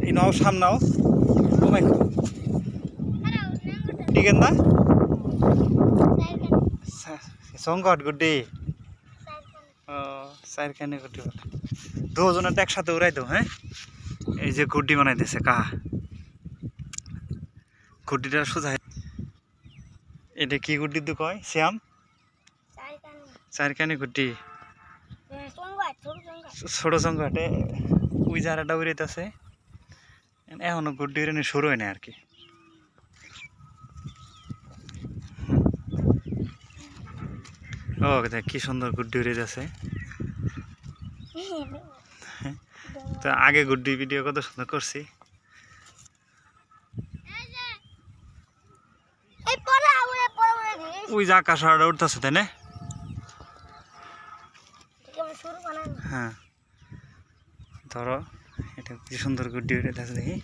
ইনাও সামনাও কমে টিকেন না সংকট গুড্ডি চারখানে গুড্ডি বলে দুজনের একসাথে উড়াই দাও হ্যাঁ এই যে গুড্ডি বানাই দিয়েছে কাহা গুড্ডিটা সোজা এটা কি গুড্ডি তো কয় শ্যাম চারখানে গুড্ডি ছোট সংকটে ওই জায়গাটা উড়াইতেছে এখনো গুড্ডি উড়ানো শুরু হয় না আর কি ও দেখ কি সুন্দর গুড্ডি উড়াইতেছে তো আগে গুড্ডি ভিডিও কত সুন্দর করছি ওই যে আকাশ উঠতেছে তাই না হ্যাঁ ধরো এটা কি সুন্দর গুড্ডি উড়াইতেছে দেখি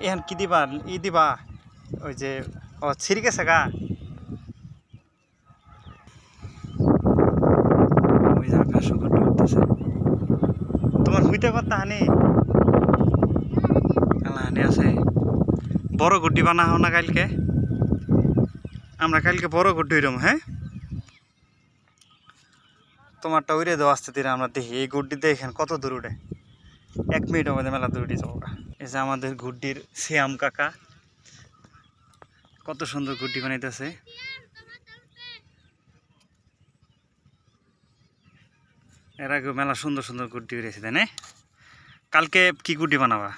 এখন কি দিবা ই দিবা ওই যে ও ছিঁড়ি গেছে গা ওই যে আকাশ গুড্ডি উঠতেছে তোমার হইতে কথা হানি হানি আছে বড় গুড্ডি বানাও না কালকে আমরা কালকে বড় গুড্ডি উড়াম হ্যাঁ তোমারটা উড়ে দেওয়া আসতে দিলে আমরা দেখি এই গুড্ডি দেখেন কত দূর উঠে 1 মিনিটের মধ্যে মেলা দূর উঠে যাবো এই যে আমাদের গুড্ডির শ্যাম কাকা কত সুন্দর গুড্ডি বানাইতেছে এর আগে মেলা সুন্দর সুন্দর গুড্ডি উড়েছে তাই না কালকে কি গুড্ডি বানাবা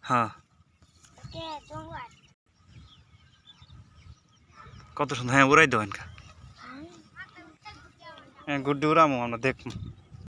হ্যাঁ কত সুন্দর হ্যাঁ উড়াই দেবেন হ্যাঁ গুড্ডি উড়ামো আমরা দেখবো